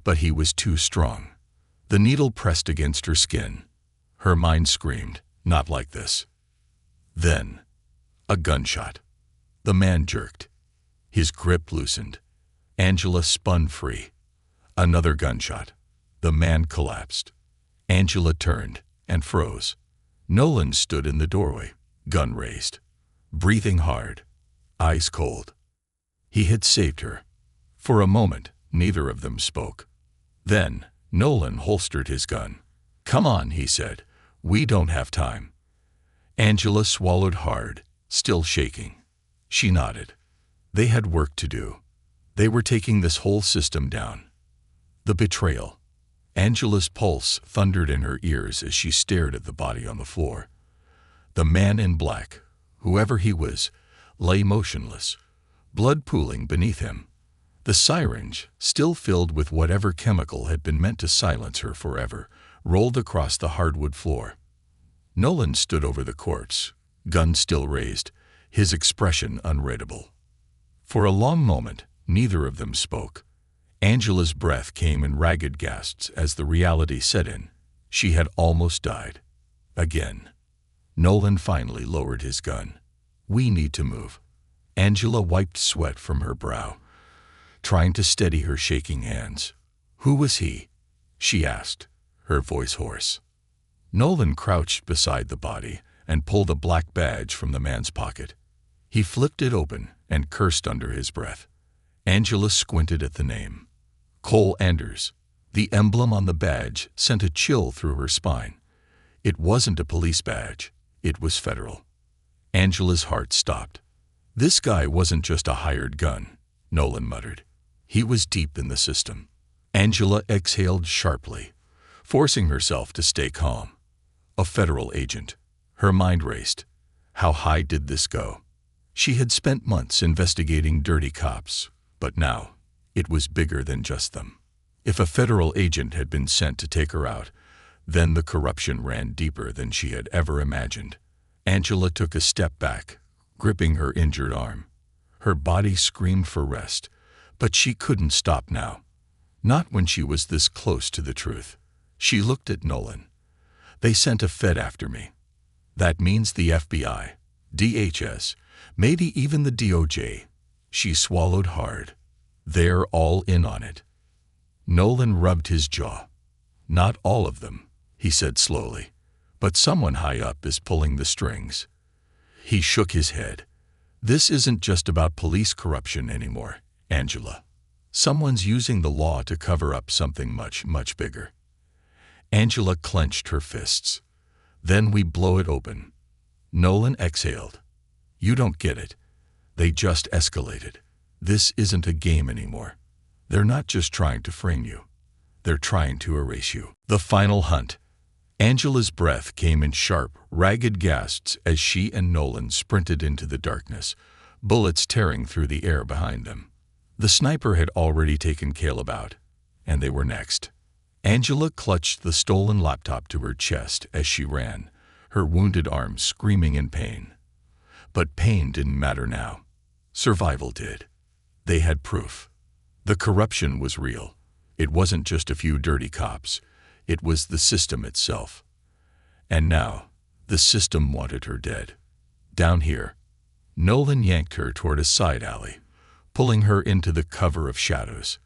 But he was too strong. The needle pressed against her skin. Her mind screamed, "Not like this." Then, a gunshot. The man jerked. His grip loosened. Angela spun free. Another gunshot. The man collapsed. Angela turned and froze. Nolan stood in the doorway, gun raised, breathing hard, eyes cold. He had saved her. For a moment, neither of them spoke. Then, Nolan holstered his gun. "Come on," he said. "We don't have time." Angela swallowed hard, still shaking. She nodded. They had work to do. They were taking this whole system down. The betrayal. Angela's pulse thundered in her ears as she stared at the body on the floor. The man in black, whoever he was, lay motionless, blood pooling beneath him. The syringe, still filled with whatever chemical had been meant to silence her forever, rolled across the hardwood floor. Nolan stood over the corpse, gun still raised, his expression unreadable. For a long moment, neither of them spoke. Angela's breath came in ragged gasps as the reality set in. She had almost died. Again. Nolan finally lowered his gun. "We need to move." Angela wiped sweat from her brow, trying to steady her shaking hands. "Who was he?" she asked, her voice hoarse. Nolan crouched beside the body and pulled a black badge from the man's pocket. He flipped it open and cursed under his breath. Angela squinted at the name. Cole Anders. The emblem on the badge sent a chill through her spine. It wasn't a police badge. It was federal. Angela's heart stopped. This guy wasn't just a hired gun, Nolan muttered. He was deep in the system. Angela exhaled sharply, forcing herself to stay calm. A federal agent. Her mind raced. How high did this go? She had spent months investigating dirty cops, but now it was bigger than just them. If a federal agent had been sent to take her out, then the corruption ran deeper than she had ever imagined. Angela took a step back, gripping her injured arm. Her body screamed for rest, but she couldn't stop now. Not when she was this close to the truth. She looked at Nolan. "They sent a Fed after me. That means the FBI, DHS, maybe even the DOJ." She swallowed hard. "They're all in on it." Nolan rubbed his jaw. "Not all of them," he said slowly, "but someone high up is pulling the strings." He shook his head. "This isn't just about police corruption anymore, Angela. Someone's using the law to cover up something much, much bigger." Angela clenched her fists. Then we blow it open. Nolan exhaled. You don't get it. They just escalated. This isn't a game anymore. They're not just trying to frame you. They're trying to erase you. The final hunt. Angela's breath came in sharp, ragged gasps as she and Nolan sprinted into the darkness, bullets tearing through the air behind them. The sniper had already taken Caleb out, and they were next. Angela clutched the stolen laptop to her chest as she ran, her wounded arms screaming in pain. But pain didn't matter now. Survival did. They had proof. The corruption was real. It wasn't just a few dirty cops. It was the system itself. And now, the system wanted her dead. Down here, Nolan yanked her toward a side alley, pulling her into the cover of shadows.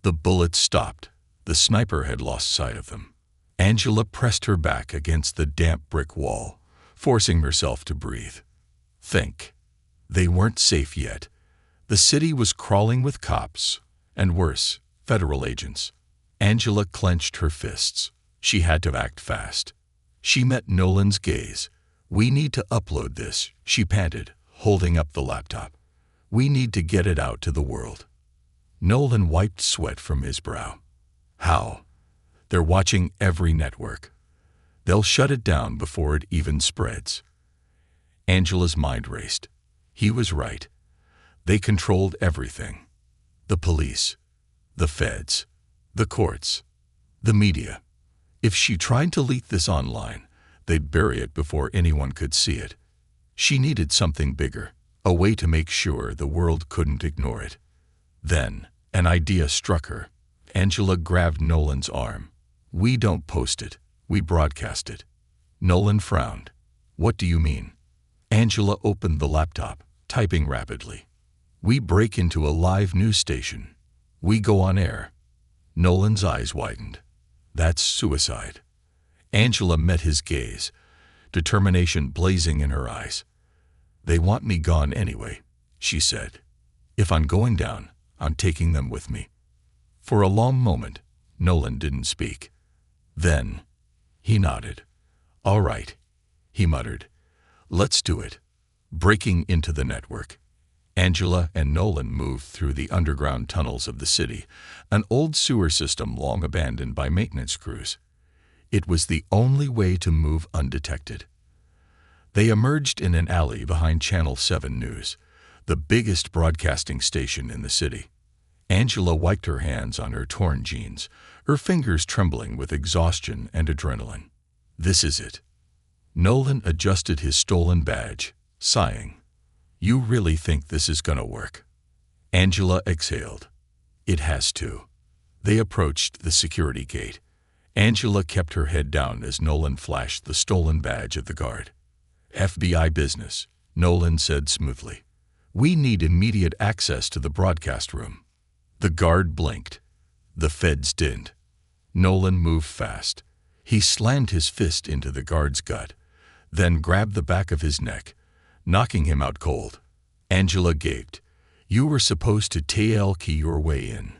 The bullets stopped. The sniper had lost sight of them. Angela pressed her back against the damp brick wall, forcing herself to breathe. Think. They weren't safe yet. The city was crawling with cops, and worse, federal agents. Angela clenched her fists. She had to act fast. She met Nolan's gaze. We need to upload this, she panted, holding up the laptop. We need to get it out to the world. Nolan wiped sweat from his brow. How? They're watching every network. They'll shut it down before it even spreads. Angela's mind raced. He was right. They controlled everything. The police, the feds, the courts, the media. If she tried to leak this online, they'd bury it before anyone could see it. She needed something bigger, a way to make sure the world couldn't ignore it. Then, an idea struck her. Angela grabbed Nolan's arm. We don't post it, we broadcast it. Nolan frowned. What do you mean? Angela opened the laptop, typing rapidly. We break into a live news station. We go on air. Nolan's eyes widened. That's suicide. Angela met his gaze, determination blazing in her eyes. They want me gone anyway, she said. If I'm going down, I'm taking them with me. For a long moment, Nolan didn't speak. Then, he nodded. All right, he muttered. Let's do it. Breaking into the network. Angela and Nolan moved through the underground tunnels of the city, an old sewer system long abandoned by maintenance crews. It was the only way to move undetected. They emerged in an alley behind Channel 7 News, the biggest broadcasting station in the city. Angela wiped her hands on her torn jeans, her fingers trembling with exhaustion and adrenaline. This is it. Nolan adjusted his stolen badge, sighing. You really think this is gonna work? Angela exhaled. It has to. They approached the security gate. Angela kept her head down as Nolan flashed the stolen badge at the guard. FBI business, Nolan said smoothly. We need immediate access to the broadcast room. The guard blinked. The feds didn't. Nolan moved fast. He slammed his fist into the guard's gut, then grabbed the back of his neck, knocking him out cold. Angela gaped. You were supposed to key your way in.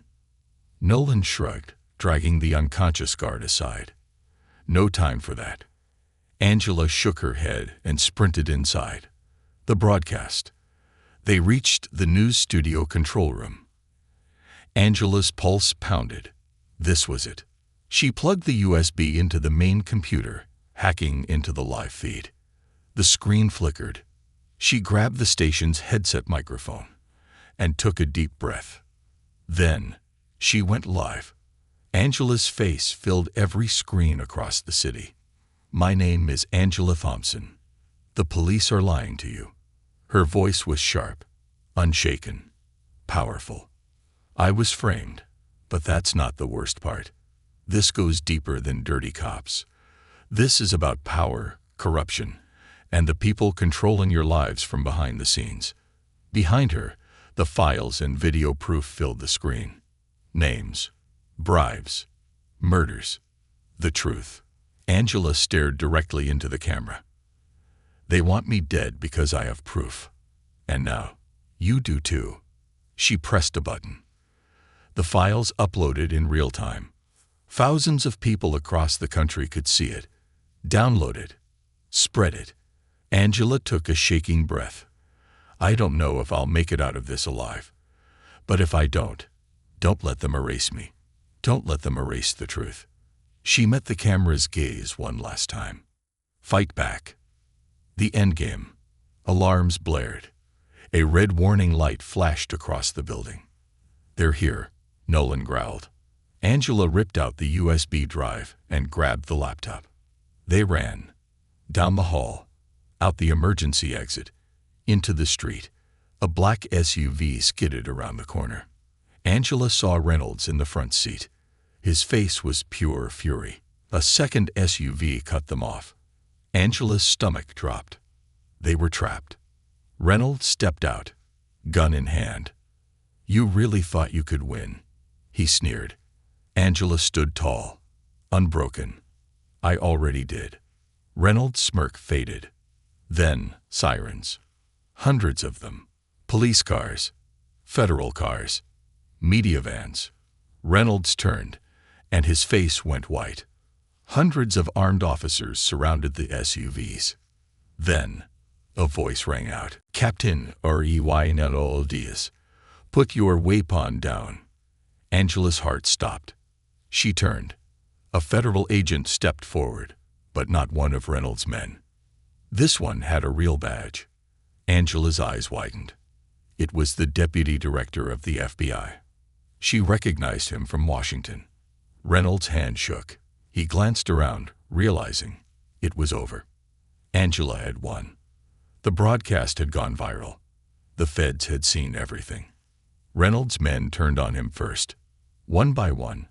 Nolan shrugged, dragging the unconscious guard aside. No time for that. Angela shook her head and sprinted inside. The broadcast. They reached the news studio control room. Angela's pulse pounded. This was it. She plugged the USB into the main computer, hacking into the live feed. The screen flickered. She grabbed the station's headset microphone and took a deep breath. Then, she went live. Angela's face filled every screen across the city. My name is Angela Thompson. The police are lying to you. Her voice was sharp, unshaken, powerful. I was framed, but that's not the worst part. This goes deeper than dirty cops. This is about power, corruption, and the people controlling your lives from behind the scenes. Behind her, the files and video proof filled the screen. Names, bribes, murders, the truth. Angela stared directly into the camera. They want me dead because I have proof. And now, you do too. She pressed a button. The files uploaded in real time. Thousands of people across the country could see it. Download it. Spread it. Angela took a shaking breath. I don't know if I'll make it out of this alive. But if I don't let them erase me. Don't let them erase the truth. She met the camera's gaze one last time. Fight back. The endgame. Alarms blared. A red warning light flashed across the building. They're here, Nolan growled. Angela ripped out the USB drive and grabbed the laptop. They ran. Down the hall. Out the emergency exit. Into the street. A black SUV skidded around the corner. Angela saw Reynolds in the front seat. His face was pure fury. A second SUV cut them off. Angela's stomach dropped. They were trapped. Reynolds stepped out, gun in hand. You really thought you could win, he sneered. Angela stood tall, unbroken. I already did. Reynolds' smirk faded. Then, sirens. Hundreds of them. Police cars. Federal cars. Media vans. Reynolds turned, and his face went white. Hundreds of armed officers surrounded the SUVs. Then, a voice rang out. Captain Reynolds, put your weapon down. Angela's heart stopped. She turned. A federal agent stepped forward, but not one of Reynolds' men. This one had a real badge. Angela's eyes widened. It was the deputy director of the FBI. She recognized him from Washington. Reynolds' hand shook. He glanced around, realizing it was over. Angela had won. The broadcast had gone viral. The feds had seen everything. Reynolds' men turned on him first. One by one,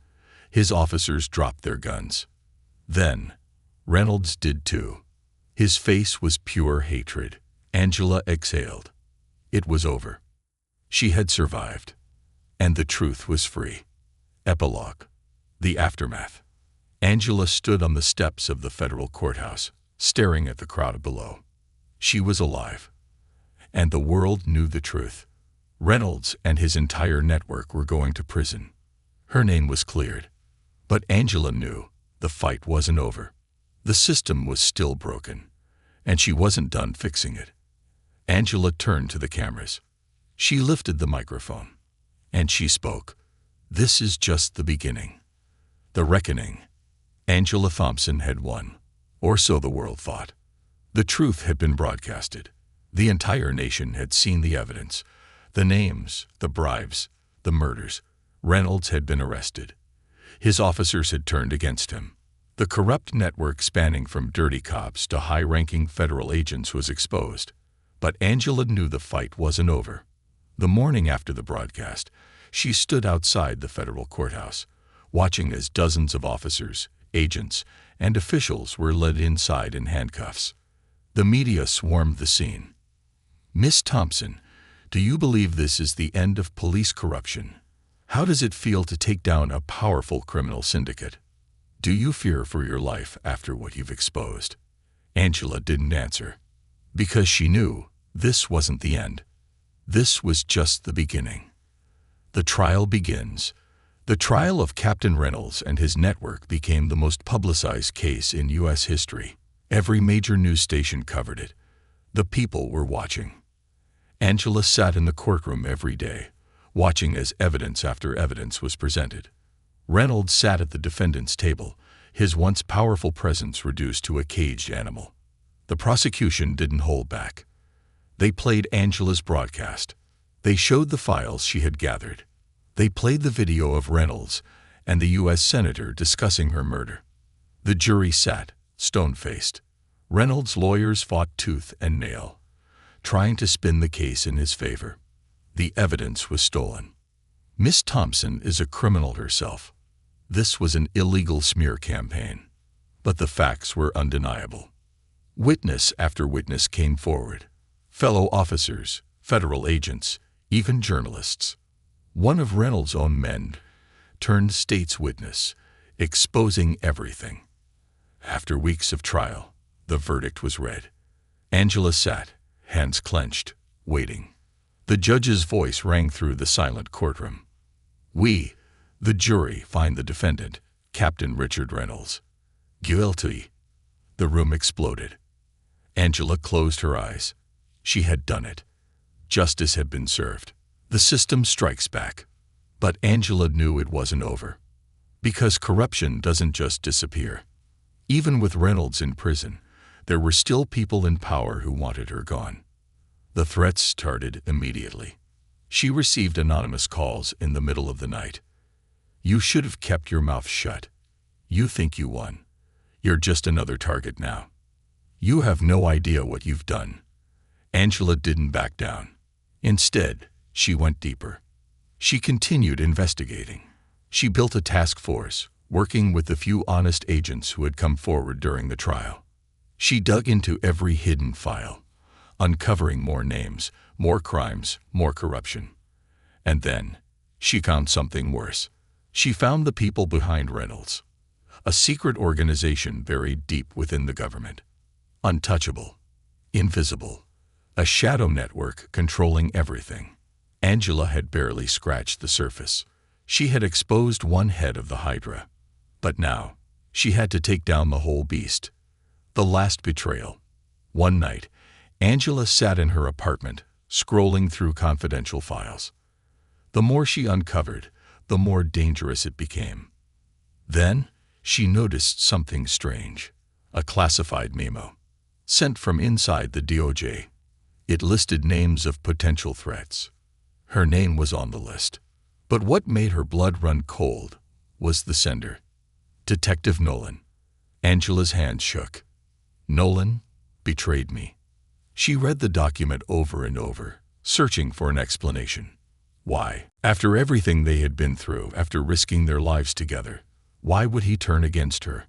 his officers dropped their guns. Then, Reynolds did too. His face was pure hatred. Angela exhaled. It was over. She had survived. And the truth was free. Epilogue. The aftermath. Angela stood on the steps of the federal courthouse, staring at the crowd below. She was alive. And the world knew the truth. Reynolds and his entire network were going to prison. Her name was cleared. But Angela knew the fight wasn't over. The system was still broken, and she wasn't done fixing it. Angela turned to the cameras. She lifted the microphone, and she spoke. This is just the beginning. The reckoning. Angela Thompson had won, or so the world thought. The truth had been broadcasted. The entire nation had seen the evidence, the names, the bribes, the murders. Reynolds had been arrested. His officers had turned against him. The corrupt network spanning from dirty cops to high-ranking federal agents was exposed. But Angela knew the fight wasn't over. The morning after the broadcast, she stood outside the federal courthouse, watching as dozens of officers, agents, and officials were led inside in handcuffs. The media swarmed the scene. Miss Thompson, do you believe this is the end of police corruption? How does it feel to take down a powerful criminal syndicate? Do you fear for your life after what you've exposed? Angela didn't answer, because she knew this wasn't the end. This was just the beginning. The trial begins. The trial of Captain Reynolds and his network became the most publicized case in U.S. history. Every major news station covered it. The people were watching. Angela sat in the courtroom every day, watching as evidence after evidence was presented. Reynolds sat at the defendant's table, his once powerful presence reduced to a caged animal. The prosecution didn't hold back. They played Angela's broadcast. They showed the files she had gathered. They played the video of Reynolds and the U.S. Senator discussing her murder. The jury sat, stone-faced. Reynolds' lawyers fought tooth and nail, trying to spin the case in his favor. The evidence was stolen. Miss Thompson is a criminal herself. This was an illegal smear campaign. But the facts were undeniable. Witness after witness came forward. Fellow officers, federal agents, even journalists. One of Reynolds' own men turned state's witness, exposing everything. After weeks of trial, the verdict was read. Angela sat, hands clenched, waiting. The judge's voice rang through the silent courtroom. We, the jury, find the defendant, Captain Richard Reynolds, guilty. The room exploded. Angela closed her eyes. She had done it. Justice had been served. The system strikes back. But Angela knew it wasn't over. Because corruption doesn't just disappear. Even with Reynolds in prison, there were still people in power who wanted her gone. The threats started immediately. She received anonymous calls in the middle of the night. "You should have kept your mouth shut. You think you won. You're just another target now. You have no idea what you've done." Angela didn't back down. Instead, she went deeper. She continued investigating. She built a task force, working with the few honest agents who had come forward during the trial. She dug into every hidden file, uncovering more names, more crimes, more corruption. And then, she found something worse. She found the people behind Reynolds. A secret organization buried deep within the government. Untouchable. Invisible. A shadow network controlling everything. Angela had barely scratched the surface. She had exposed one head of the Hydra. But now, she had to take down the whole beast. The last betrayal. One night, Angela sat in her apartment, scrolling through confidential files. The more she uncovered, the more dangerous it became. Then, she noticed something strange. A classified memo. Sent from inside the DOJ. It listed names of potential threats. Her name was on the list. But what made her blood run cold was the sender. Detective Nolan. Angela's hand shook. Nolan betrayed me. She read the document over and over, searching for an explanation. Why? After everything they had been through, after risking their lives together, why would he turn against her?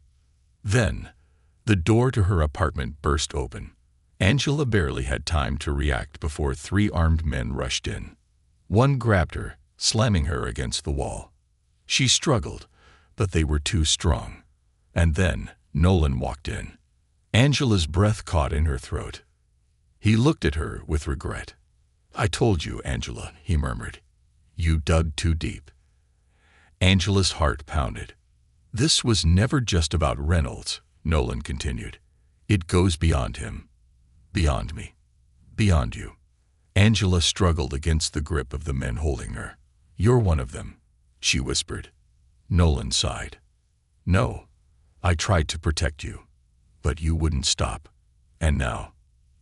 Then, the door to her apartment burst open. Angela barely had time to react before 3 armed men rushed in. One grabbed her, slamming her against the wall. She struggled, but they were too strong. And then, Nolan walked in. Angela's breath caught in her throat. He looked at her with regret. "I told you, Angela," he murmured. "You dug too deep." Angela's heart pounded. "This was never just about Reynolds," Nolan continued. "It goes beyond him. Beyond me. Beyond you." Angela struggled against the grip of the men holding her. "You're one of them," she whispered. Nolan sighed. "No, I tried to protect you, but you wouldn't stop. And now,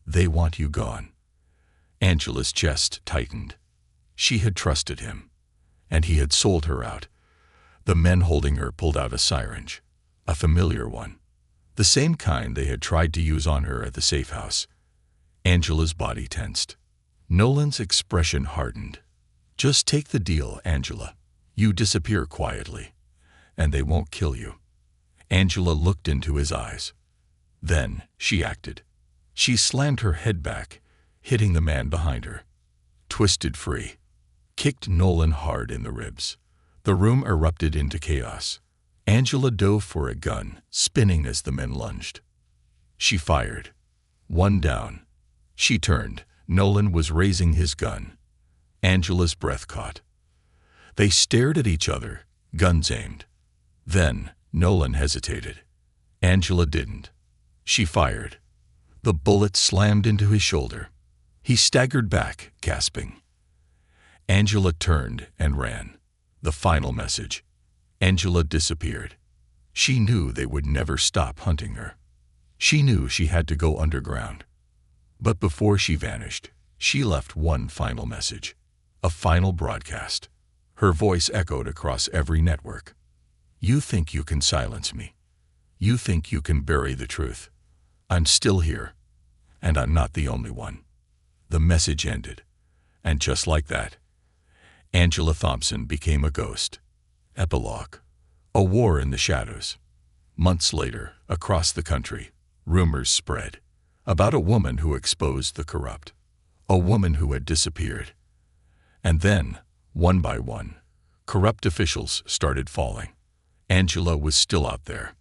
they want you gone." Angela's chest tightened. She had trusted him, and he had sold her out. The men holding her pulled out a syringe, a familiar one, the same kind they had tried to use on her at the safe house. Angela's body tensed. Nolan's expression hardened. "Just take the deal, Angela. You disappear quietly, and they won't kill you." Angela looked into his eyes. Then she acted. She slammed her head back, hitting the man behind her. Twisted free. Kicked Nolan hard in the ribs. The room erupted into chaos. Angela dove for a gun, spinning as the men lunged. She fired. One down. She turned. Nolan was raising his gun. Angela's breath caught. They stared at each other, guns aimed. Then Nolan hesitated. Angela didn't. She fired. The bullet slammed into his shoulder. He staggered back, gasping. Angela turned and ran. The final message. Angela disappeared. She knew they would never stop hunting her. She knew she had to go underground. But before she vanished, she left one final message. A final broadcast. Her voice echoed across every network. "You think you can silence me. You think you can bury the truth. I'm still here, and I'm not the only one." The message ended, and just like that, Angela Thompson became a ghost. Epilogue. A war in the shadows. Months later, across the country, rumors spread about a woman who exposed the corrupt. A woman who had disappeared. And then, one by one, corrupt officials started falling. Angela was still out there.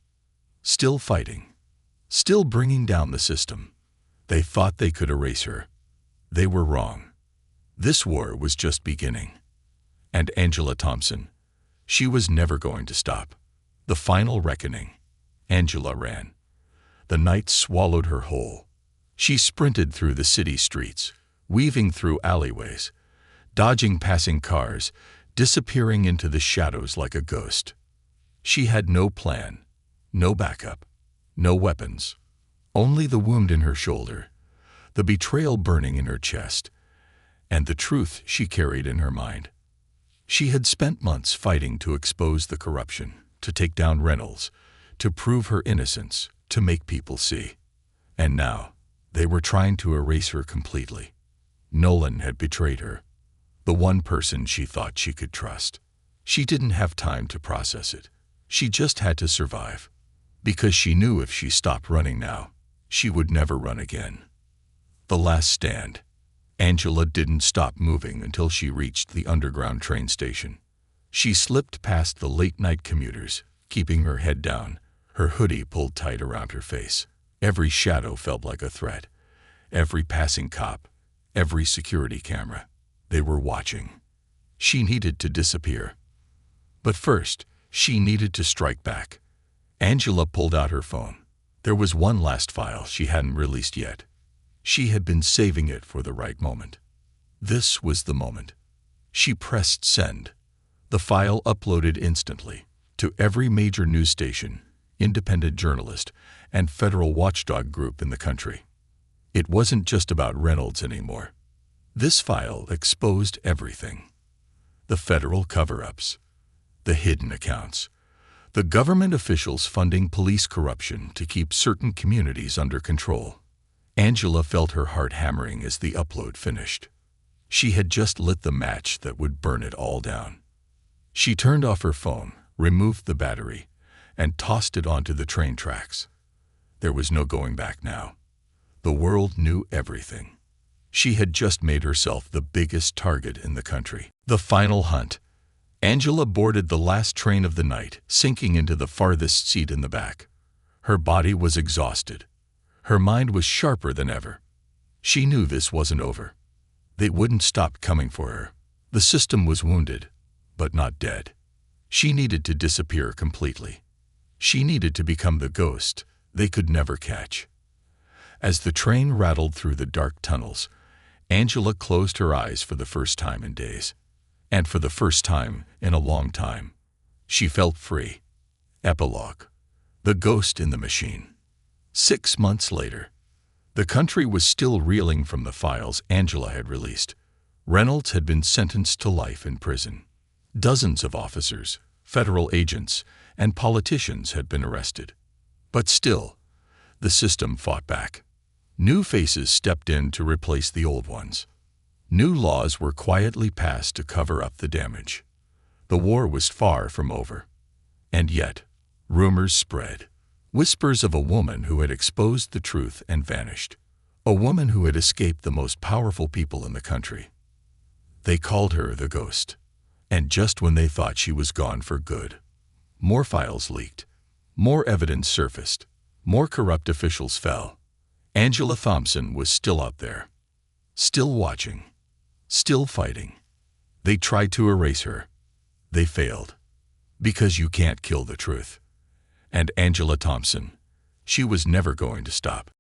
Still fighting. Still bringing down the system. They thought they could erase her. They were wrong. This war was just beginning. And Angela Thompson, she was never going to stop. The final reckoning. Angela ran. The night swallowed her whole. She sprinted through the city streets, weaving through alleyways, dodging passing cars, disappearing into the shadows like a ghost. She had no plan, no backup, no weapons, only the wound in her shoulder, the betrayal burning in her chest, and the truth she carried in her mind. She had spent months fighting to expose the corruption, to take down Reynolds, to prove her innocence, to make people see. And now, they were trying to erase her completely. Nolan had betrayed her, the one person she thought she could trust. She didn't have time to process it. She just had to survive, because she knew if she stopped running now, she would never run again. The last stand. Angela didn't stop moving until she reached the underground train station. She slipped past the late-night commuters, keeping her head down, her hoodie pulled tight around her face. Every shadow felt like a threat. Every passing cop, every security camera. They were watching. She needed to disappear. But first, she needed to strike back. Angela pulled out her phone. There was one last file she hadn't released yet. She had been saving it for the right moment. This was the moment. She pressed send. The file uploaded instantly to every major news station, independent journalist, and federal watchdog group in the country. It wasn't just about Reynolds anymore. This file exposed everything. The federal cover-ups, the hidden accounts, the government officials funding police corruption to keep certain communities under control. Angela felt her heart hammering as the upload finished. She had just lit the match that would burn it all down. She turned off her phone, removed the battery, and tossed it onto the train tracks. There was no going back now. The world knew everything. She had just made herself the biggest target in the country. The final hunt. Angela boarded the last train of the night, sinking into the farthest seat in the back. Her body was exhausted. Her mind was sharper than ever. She knew this wasn't over. They wouldn't stop coming for her. The system was wounded, but not dead. She needed to disappear completely. She needed to become the ghost they could never catch. As the train rattled through the dark tunnels, Angela closed her eyes for the first time in days. And for the first time in a long time, she felt free. Epilogue. The ghost in the machine. 6 months later, the country was still reeling from the files Angela had released. Reynolds had been sentenced to life in prison. Dozens of officers, federal agents, and politicians had been arrested. But still, the system fought back. New faces stepped in to replace the old ones. New laws were quietly passed to cover up the damage. The war was far from over. And yet, rumors spread. Whispers of a woman who had exposed the truth and vanished. A woman who had escaped the most powerful people in the country. They called her the ghost. And just when they thought she was gone for good, more files leaked. More evidence surfaced. More corrupt officials fell. Angela Thompson was still out there. Still watching. Still fighting. They tried to erase her. They failed. Because you can't kill the truth. And Angela Thompson, she was never going to stop.